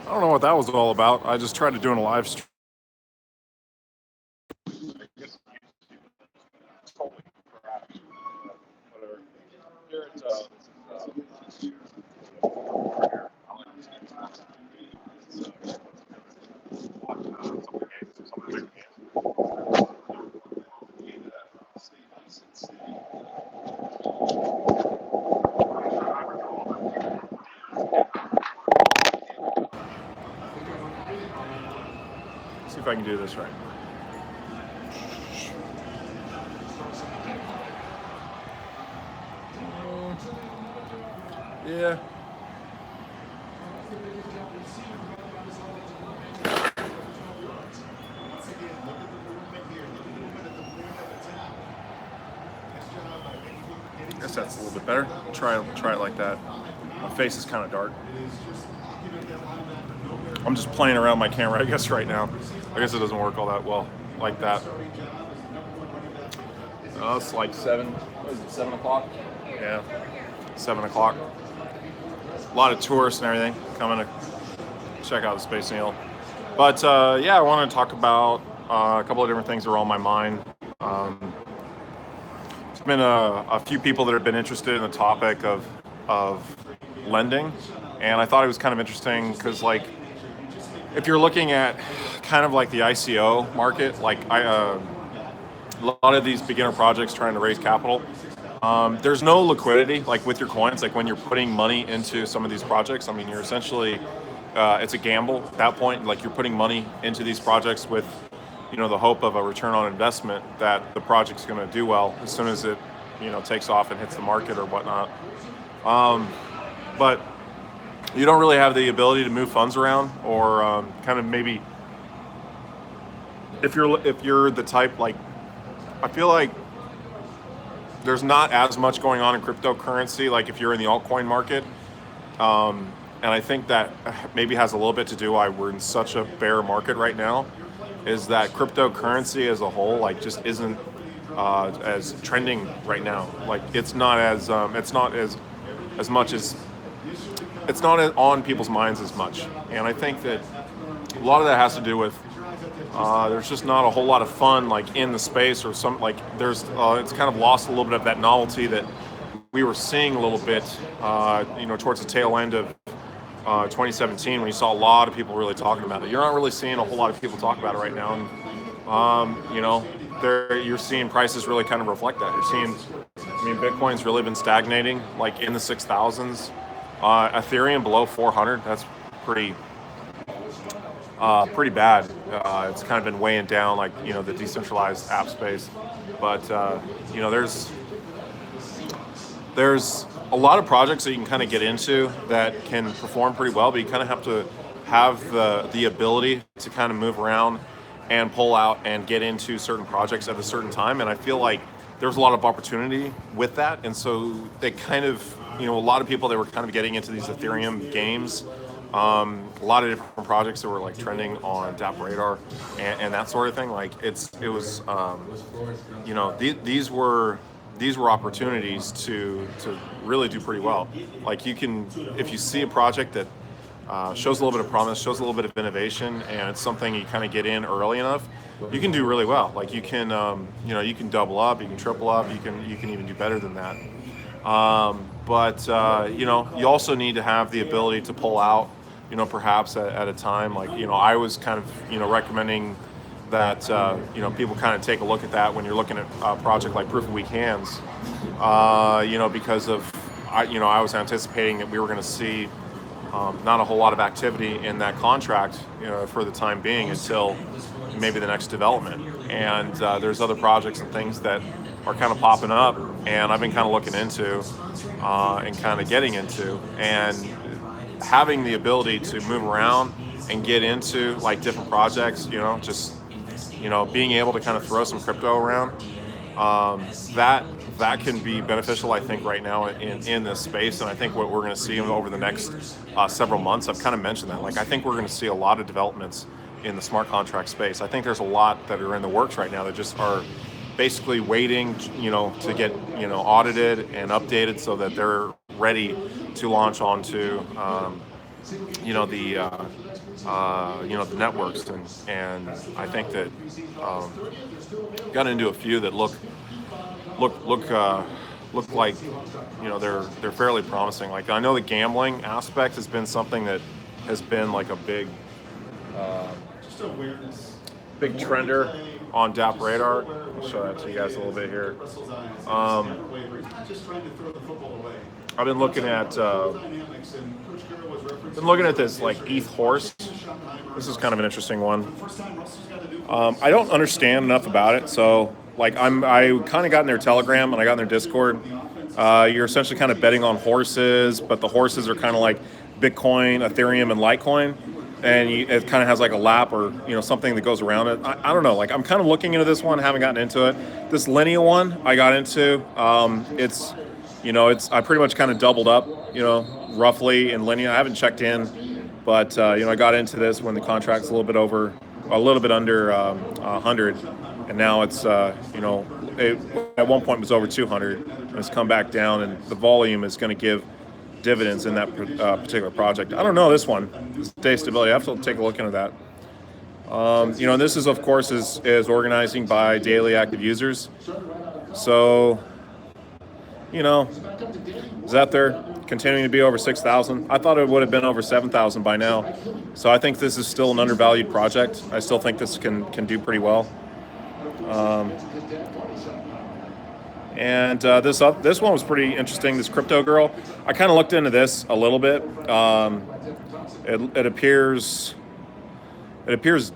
I don't know what that was all about. I just tried to do a live stream. See if I can do this right. Yeah. I guess that's a little bit better. Try it like that. My face is kind of dark. I'm just playing around my camera, I guess, right now. I guess it doesn't work all that well like that. It's like 7. What is it? 7 o'clock. Yeah, 7 o'clock. A lot of tourists and everything coming to check out the Space Needle. But yeah, I want to talk about a couple of different things that are on my mind. There's been a few people that have been interested in the topic of lending, and I thought it was kind of interesting because, like, if you're looking at kind of like the ICO market, like a lot of these beginner projects trying to raise capital, there's no liquidity like with your coins. Like when you're putting money into some of these projects, I mean, you're essentially it's a gamble at that point. Like you're putting money into these projects with, the hope of a return on investment that the project's going to do well as soon as it, takes off and hits the market or whatnot. But you don't really have the ability to move funds around, or kind of maybe if you're the type, like, I feel like there's not as much going on in cryptocurrency like if you're in the altcoin market. And I think that maybe has a little bit to do why we're in such a bear market right now, is that cryptocurrency as a whole, like, just isn't as trending right now. Like it's not as much as it's not on people's minds as much. And I think that a lot of that has to do with there's just not a whole lot of fun like in the space, or some, like, there's it's kind of lost a little bit of that novelty that we were seeing a little bit towards the tail end of 2017, when you saw a lot of people really talking about it. You're not really seeing a whole lot of people talk about it right now, and you're seeing prices really kind of reflect that. You're seeing, Bitcoin's really been stagnating like in the 6,000s. Ethereum below 400. That's pretty bad. It's kind of been weighing down, like, the decentralized app space. But there's a lot of projects that you can kind of get into that can perform pretty well, but you kind of have to have the ability to kind of move around and pull out and get into certain projects at a certain time. And I feel like there's a lot of opportunity with that. And so they kind of, a lot of people that were kind of getting into these Ethereum games, a lot of different projects that were like trending on DApp Radar and that sort of thing. Like these were opportunities to really do pretty well. Like you can, if you see a project that shows a little bit of promise, shows a little bit of innovation, and it's something you kind of get in early enough, you can do really well. Like you can, you can double up, you can triple up, you can even do better than that. But you also need to have the ability to pull out, perhaps at a time. Like, I was kind of, recommending that, people kind of take a look at that when you're looking at a project like Proof of Weak Hands, because of, I was anticipating that we were going to see not a whole lot of activity in that contract, for the time being, until maybe the next development. And there's other projects and things that are kind of popping up, and I've been kind of looking into and kind of getting into, and having the ability to move around and get into like different projects, just being able to kind of throw some crypto around, that can be beneficial, I think, right now in this space. And I think what we're going to see over the next several months, I've kind of mentioned that, like, I think we're going to see a lot of developments in the smart contract space. I think there's a lot that are in the works right now that just are basically waiting, to get, audited and updated so that they're ready to launch onto the networks, and I think that got into a few that look like they're fairly promising. Like I know the gambling aspect has been something that has been like a big trender on DApp radar. I'll show that to you guys a little bit here. I've been looking at this like ETH horse. This is kind of an interesting one. I don't understand enough about it, so like I kind of got in their Telegram and I got in their Discord. You're essentially kind of betting on horses, but the horses are kind of like Bitcoin, Ethereum, and Litecoin, and it kind of has like a lap or something that goes around it. I don't know. Like I'm kind of looking into this one, haven't gotten into it. This Linea one I got into. It's I pretty much kind of doubled up, roughly in Linea. I haven't checked in, but I got into this when the contract's a little bit under 100, and now it's it at one point was over 200, and it's come back down, and the volume is going to give dividends in that particular project. I don't know this one, this day stability. I have to take a look into that. And this is of course is organizing by daily active users. So, Zephyr continuing to be over 6,000. I thought it would have been over 7,000 by now. So I think this is still an undervalued project. I still think this can do pretty well. This one was pretty interesting. This crypto girl. I kind of looked into this a little bit. It appears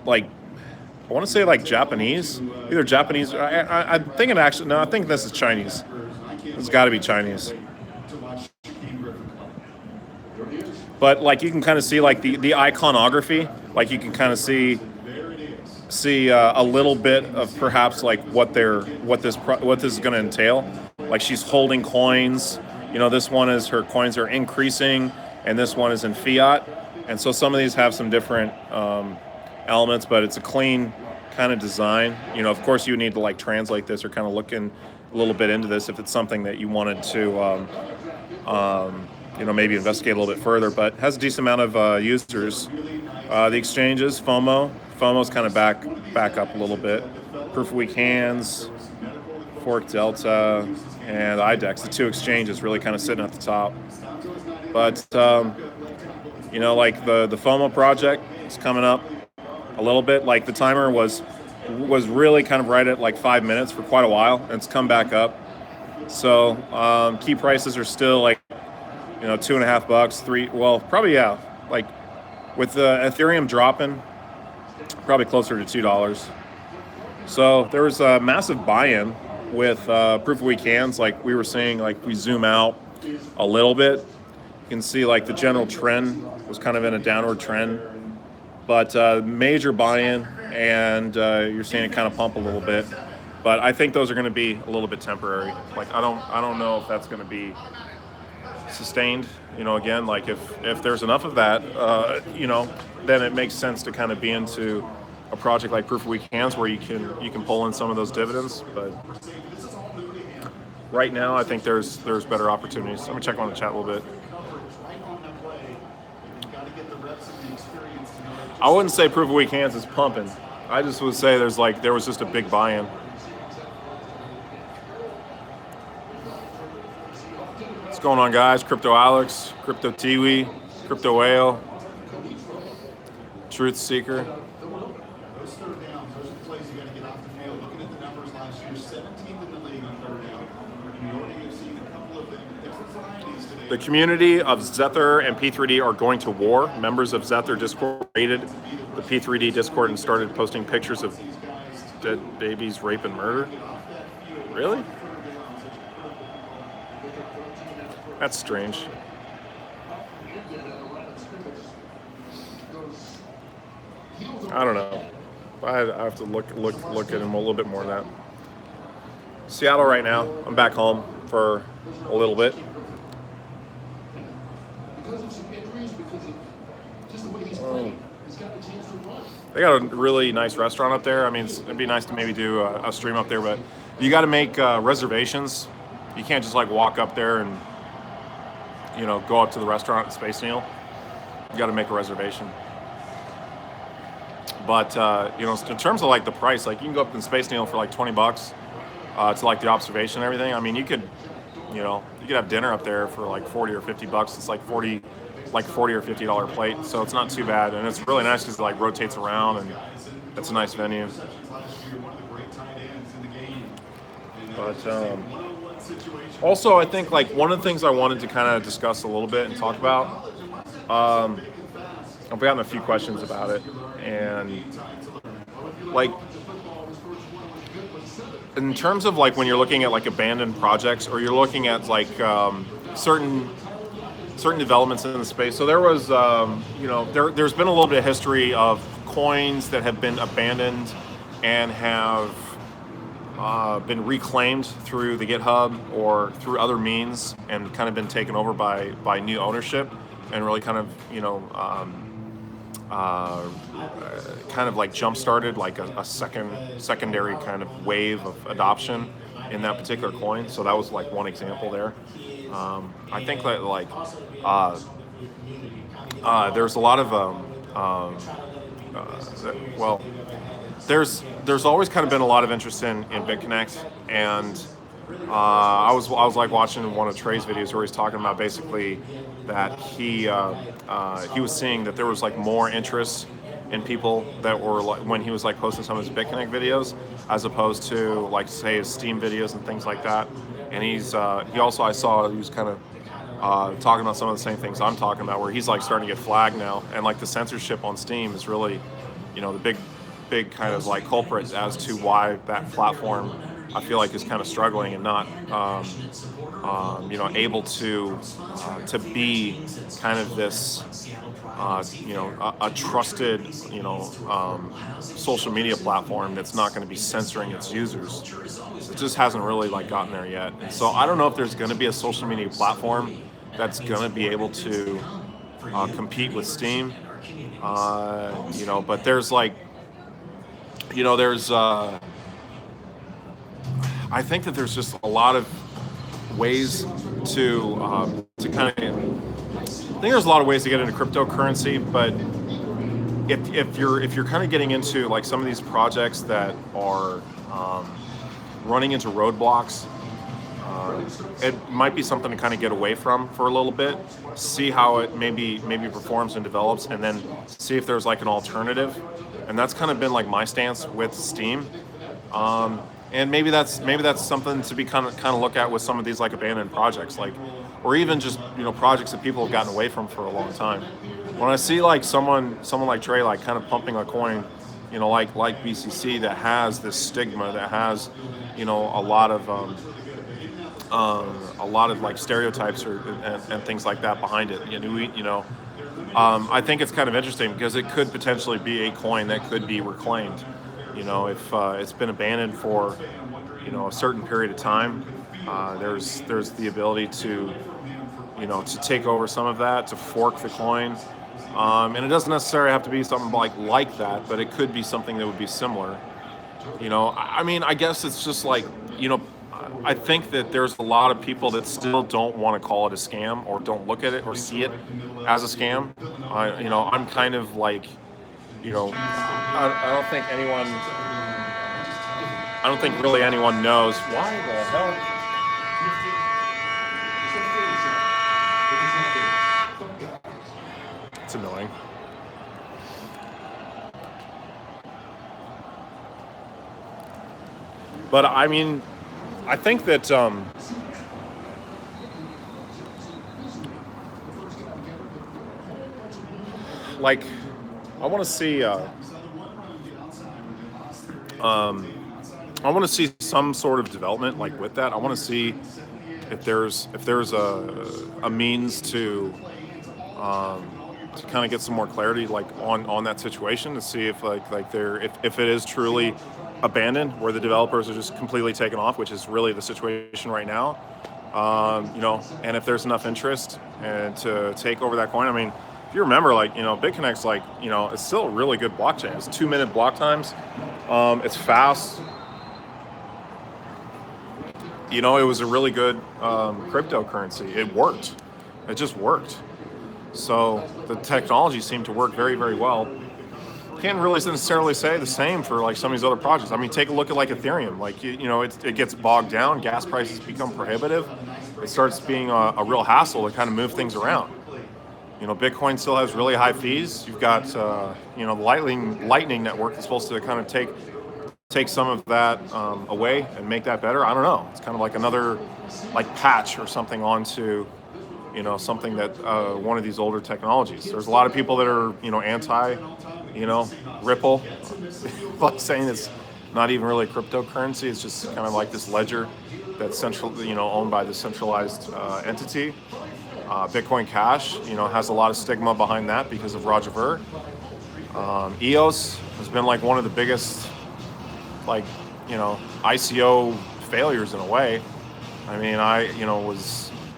like, I want to say like Japanese, either Japanese. I'm thinking actually, no, I think this is Chinese. It's got to be Chinese. But like you can kind of see like the iconography, like you can kind of see a little bit of perhaps like what this is going to entail. Like she's holding coins. This one is her coins are increasing, and this one is in fiat. And so some of these have some different elements, but it's a clean kind of design. Of course you need to like translate this or kind of look in a little bit into this if it's something that you wanted to maybe investigate a little bit further, but has a decent amount of users. The exchanges, FOMO's kind of back up a little bit. Proof of Weak Hands, Fork Delta, and IDEX, the two exchanges really kind of sitting at the top. But like the FOMO project is coming up a little bit. Like the timer was really kind of right at like 5 minutes for quite a while, and it's come back up. So key prices are still like $2.5, $3. Well, probably yeah. Like with Ethereum dropping, probably closer to $2. So there was a massive buy-in with Proof of Weak Hands. Like we were seeing, like we zoom out a little bit, you can see like the general trend was kind of in a downward trend, but major buy-in, and you're seeing it kind of pump a little bit. But I think those are going to be a little bit temporary. Like I don't know if that's going to be sustained. Again, like if there's enough of that, then it makes sense to kind of be into a project like Proof of Weak Hands where you can pull in some of those dividends. But right now, I think there's better opportunities. I'm gonna check on the chat a little bit. I wouldn't say Proof of Weak Hands is pumping. I just would say there was just a big buy-in. What's going on, guys? Crypto Alex, Crypto Tiwi, Crypto Whale, Truth Seeker. The community of Zephyr and P3D are going to war. Members of Zephyr Discord raided the P3D Discord and started posting pictures of dead babies, rape, and murder. Really? That's strange. I don't know. I have to look at him a little bit more than that. Seattle right now. I'm back home for a little bit. They got a really nice restaurant up there. I mean, it'd be nice to maybe do a stream up there, but you got to make reservations. You can't just like walk up there and go up to the restaurant at Space Needle. You got to make a reservation. But you know, in terms of like the price, like you can go up in Space Needle for like 20 bucks to like the observation and everything. I mean, you could, you know, you could have dinner up there for like 40 or 50 bucks. It's like 40 or $50 plate, so it's not too bad, and it's really nice because it like rotates around, and it's a nice venue. But also, I think like one of the things I wanted to kind of discuss a little bit and talk about. I've gotten a few questions about it, and like in terms of like when you're looking at like abandoned projects, or you're looking at like certain developments in the space. So there was, you know, there's been a little bit of history of coins that have been abandoned and have been reclaimed through the GitHub or through other means, and kind of been taken over by new ownership, and really kind of, you know, kind of like jump started like a secondary kind of wave of adoption in that particular coin. So that was like one example there. I think that like there's a lot of well, there's always kind of been a lot of interest in BitConnect, and I was like watching one of Trey's videos where he's talking about basically that he was seeing that there was like more interest in people that were like, when he was like posting some of his BitConnect videos, as opposed to like say his Steem videos and things like that. And he also, I saw he was kind of talking about some of the same things I'm talking about, where he's like starting to get flagged now, and like the censorship on Steem is really, you know, the big kind of like culprit as to why that platform, I feel like, is kind of struggling and not, you know, able to be kind of this, you know, a trusted, you know, social media platform that's not going to be censoring its users. It just hasn't really like gotten there yet. And so I don't know if there's going to be a social media platform that's going to be able to compete with Steem. You know, but there's like, you know, there's I think that there's just a lot of ways to kind of, I think there's a lot of ways to get into cryptocurrency, but if you're kind of getting into like some of these projects that are running into roadblocks, it might be something to kind of get away from for a little bit, see how it maybe performs and develops, and then see if there's like an alternative. And that's kind of been like my stance with Steem. And maybe that's something to be kind of look at with some of these like abandoned projects, like, or even just, you know, projects that people have gotten away from for a long time. When I see like someone like Trey like kind of pumping a coin, you know, like BCC, that has this stigma, that has, you know, a lot of like stereotypes and things like that behind it. You know, I think it's kind of interesting because it could potentially be a coin that could be reclaimed. You know, if it's been abandoned for, you know, a certain period of time, there's the ability to, you know, to take over some of that, to fork the coin, and it doesn't necessarily have to be something like that, but it could be something that would be similar. You know, I mean, I guess it's just like, you know, I think that there's a lot of people that still don't want to call it a scam, or don't look at it or see it as a scam. You know, I'm kind of like, you know, I don't think really anyone knows why the hell. It's annoying. But I mean, I think that like, I want to see some sort of development like with that. I want to see if there's a means to kind of get some more clarity like on that situation, to see if if it is truly abandoned, where the developers are just completely taken off, which is really the situation right now. You know, and if there's enough interest and to take over that coin. I mean, if you remember, like, you know, BitConnect's like, you know, it's still a really good blockchain. It's 2-minute block times. It's fast. You know, it was a really good cryptocurrency. It worked. It just worked. So the technology seemed to work very, very well. Can't really necessarily say the same for like some of these other projects. I mean, take a look at like Ethereum. Like it gets bogged down. Gas prices become prohibitive. It starts being a real hassle to kind of move things around. Bitcoin still has really high fees. You've got the Lightning network that's supposed to kind of take some of that away and make that better. I don't know. It's kind of like another like patch or something onto something that one of these older technologies. There's a lot of people that are anti Ripple, saying it's not even really a cryptocurrency. It's just kind of like this ledger that's owned by the centralized entity. Bitcoin Cash, has a lot of stigma behind that because of Roger Ver. EOS has been like one of the biggest, ICO failures in a way. I mean, I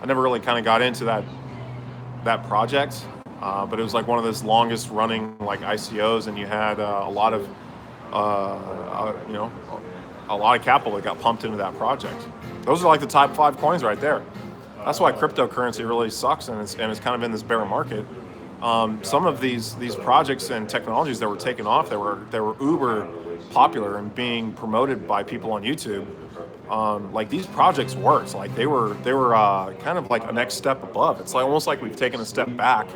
never really kind of got into that project, but it was like one of those longest running like ICOs, and you had a lot of capital that got pumped into that project. Those are like the top 5 coins right there. That's why cryptocurrency really sucks, and it's kind of in this bear market. Some of these projects and technologies that were taken off, that were uber popular and being promoted by people on YouTube. Like these projects worked. Like they were kind of like a next step above. It's like almost like we've taken a step back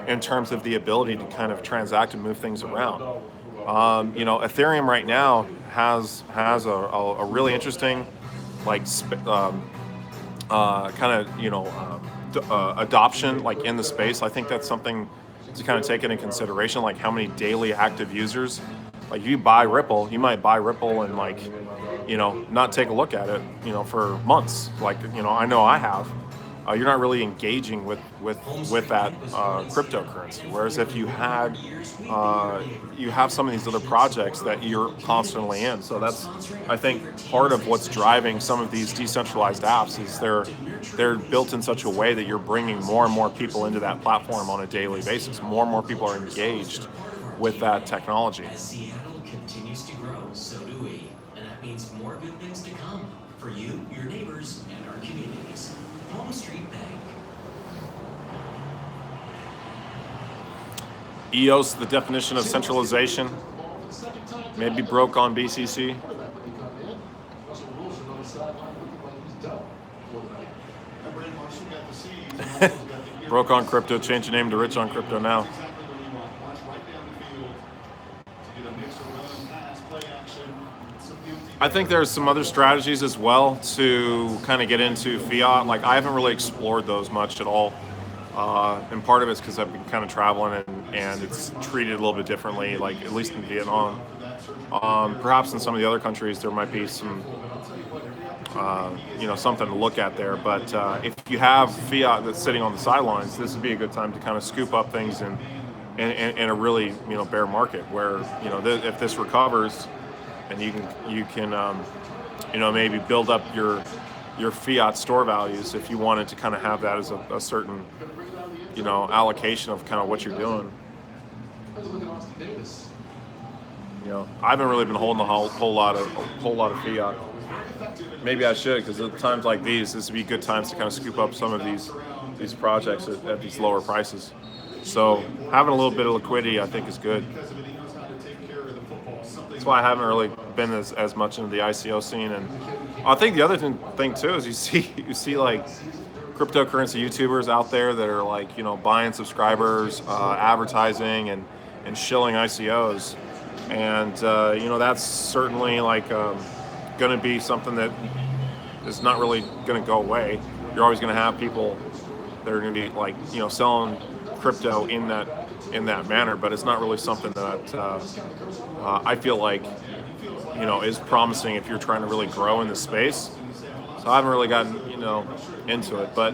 in terms of the ability to kind of transact and move things around. Ethereum right now has a really interesting adoption like in the space. I think that's something to kind of take into consideration, like how many daily active users. Like you buy Ripple, you might buy Ripple and not take a look at it, for months. Like, I know I have. You're not really engaging with that cryptocurrency. Whereas if you have some of these other projects that you're constantly in. So that's, I think, part of what's driving some of these decentralized apps is they're built in such a way that you're bringing more and more people into that platform on a daily basis. More and more people are engaged with that technology. As Seattle continues to grow, so do we. And that means more good things to come for you, your neighbors, and our communities. Home Street Bank. EOS, the definition of centralization, maybe broke on BCC. Broke on crypto, change the name to Rich on Crypto now. I think there's some other strategies as well to kind of get into fiat. Like I haven't really explored those much at all. And part of it's because I've been kind of traveling and it's treated a little bit differently, like at least in Vietnam. Perhaps in some of the other countries there might be some, something to look at there. But if you have fiat that's sitting on the sidelines, this would be a good time to kind of scoop up things in a really, bear market where, if this recovers, and you can maybe build up your fiat store values if you wanted to kind of have that as a certain allocation of kind of what you're doing. I haven't really been holding a whole lot of fiat. Maybe I should, because at times like these, this would be good times to kind of scoop up some of these projects at these lower prices. So having a little bit of liquidity, I think, is good. That's why I haven't really been as much into the ICO scene. And I think the other thing too is you see like cryptocurrency YouTubers out there that are like, buying subscribers, advertising and shilling ICOs. And, that's certainly like going to be something that is not really going to go away. You're always going to have people that are going to be like, selling crypto in that manner, but it's not really something that I feel like, is promising if you're trying to really grow in this space. So I haven't really gotten, into it, but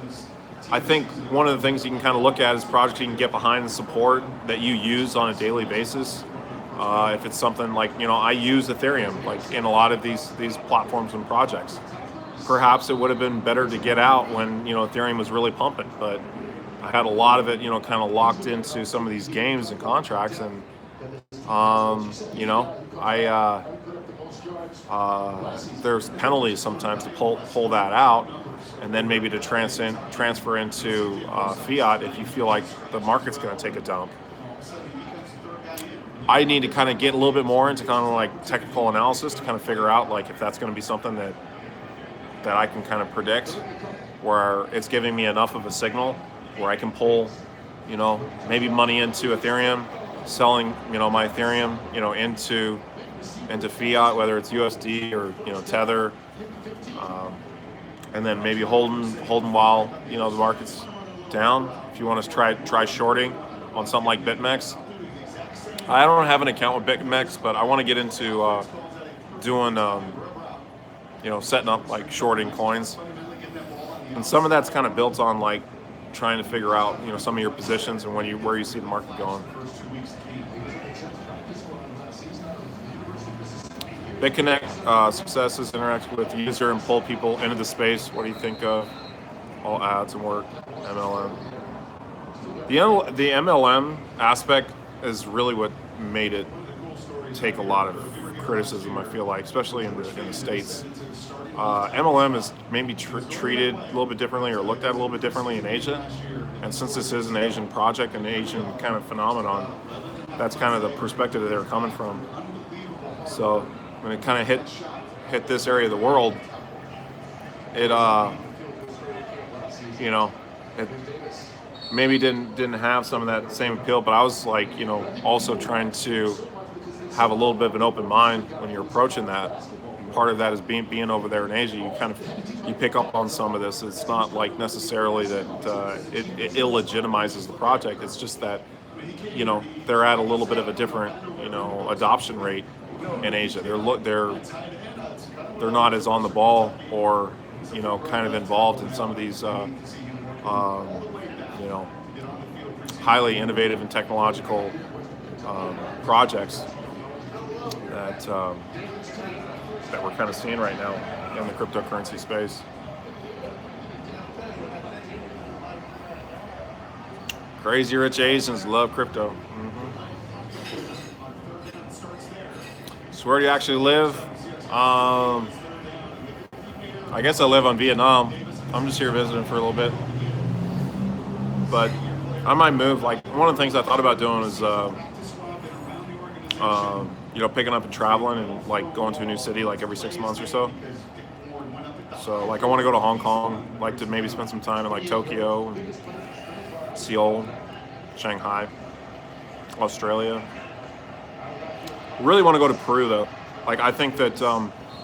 I think one of the things you can kind of look at is projects you can get behind and support that you use on a daily basis. If it's something like, I use Ethereum like in a lot of these platforms and projects. Perhaps it would have been better to get out when, Ethereum was really pumping, but I had a lot of it, kind of locked into some of these games and contracts, and there's penalties sometimes to pull that out, and then maybe to transfer into fiat if you feel like the market's going to take a dump. I need to kind of get a little bit more into kind of like technical analysis to kind of figure out like if that's going to be something that I can kind of predict, where it's giving me enough of a signal where I can pull, maybe money into Ethereum, selling, my Ethereum, into fiat, whether it's USD or Tether, and then maybe holding while the market's down. If you want to try shorting on something like BitMEX. I don't have an account with BitMEX, but I want to get into doing, setting up like shorting coins. And some of that's kind of built on like trying to figure out, some of your positions and where you see the market going. BitConnect successes interact with the user and pull people into the space. What do you think of all ads and work, MLM? The MLM aspect is really what made it take a lot of criticism, I feel like, especially in the States. MLM is maybe treated a little bit differently or looked at a little bit differently in Asia. And since this is an Asian project, an Asian kind of phenomenon, that's kind of the perspective that they're coming from. So when it kind of hit this area of the world, it it maybe didn't have some of that same appeal, but I was like, also trying to have a little bit of an open mind when you're approaching that. Part of that is being over there in Asia. You pick up on some of this. It's not like necessarily that it illegitimizes the project. It's just that they're at a little bit of a different adoption rate in Asia. They're not as on the ball or kind of involved in some of these highly innovative and technological projects that we're kind of seeing right now in the cryptocurrency space. Crazy rich Asians love crypto. So where do you actually live? I guess I live on Vietnam. I'm just here visiting for a little bit. But I might move. Like, one of the things I thought about doing is picking up and traveling and like going to a new city like every 6 months or so. So like I want to go to Hong Kong, like to maybe spend some time in like Tokyo and Seoul, Shanghai, Australia. Really want to go to Peru though. Like I think that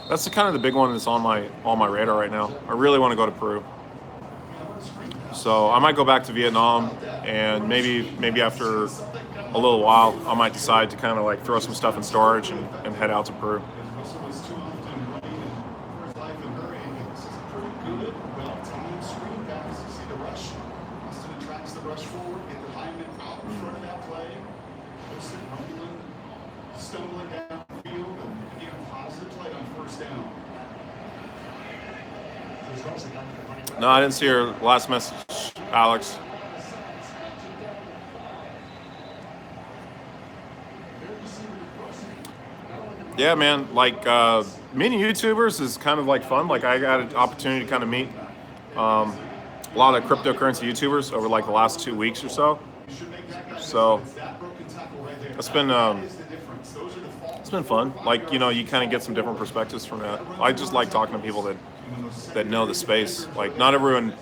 that's kind of the big one that's on my radar right now. I really want to go to Peru. So I might go back to Vietnam, and maybe after a little while, I might decide to kind of like throw some stuff in storage and head out to Peru. No, I didn't see your last message, Alex. Yeah, man, like meeting YouTubers is kind of like fun. Like I got an opportunity to kind of meet a lot of cryptocurrency YouTubers over like the last 2 weeks or so. So it's been fun. Like, you kind of get some different perspectives from that. I just like talking to people that know the space. Like not only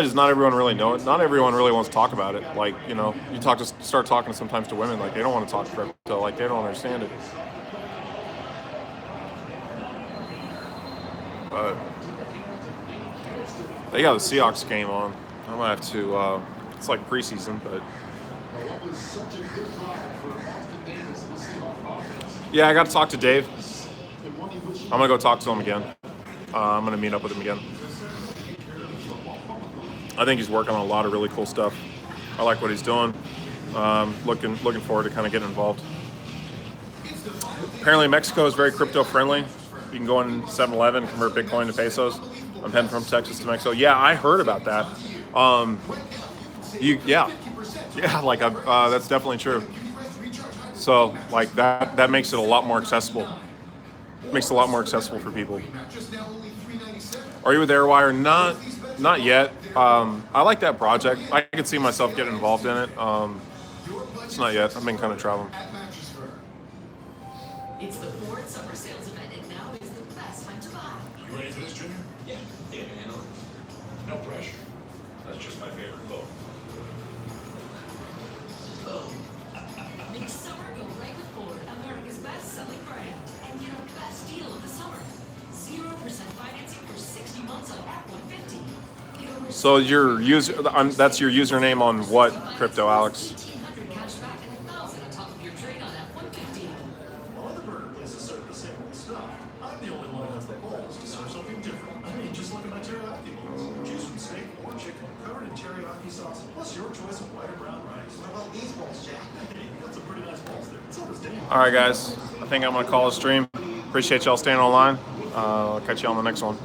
does not everyone really know it, not everyone really wants to talk about it. Like, you start talking sometimes to women, like they don't want to talk crypto, like they don't understand it. But they got the Seahawks game on. I might have to, it's like preseason, but yeah, I got to talk to Dave. I'm going to go talk to him again. I'm going to meet up with him again. I think he's working on a lot of really cool stuff. I like what he's doing. Looking forward to kind of getting involved. Apparently Mexico is very crypto friendly. You can go in 7-Eleven, convert Bitcoin to pesos. I'm heading from Texas to Mexico. Yeah, I heard about that. That's definitely true. So like that makes it a lot more accessible makes it a lot more accessible for people. Are you with Airwire? Not yet. I like that project. I could see myself getting involved in it. It's not yet. I've been kind of traveling. It's the Ford Summer Sales event, and now is the best time to buy. You ready for this, Junior? Yeah, they can handle it. No pressure. That's just my favorite boat. Make summer go right with Ford, America's best-selling brand, and get our best deal of the summer. 0% financing for 60 months on F-150. So your that's your username on what crypto, Alex? $1,800 cashback and $1,000 on top of your trade on F-150. Well, other burger places serve the same old stuff. I'm the only one who has the balls to serve something different. I mean, just look at my teriyaki bowls. Choose from steak or chicken, covered in teriyaki sauce, plus your choice of white or brown rice. What about these bowls, Jack? Hey, you got some pretty nice bowls there. So does Dan. All right, guys. I think I'm gonna call a stream. Appreciate y'all staying online. I'll catch you on the next one.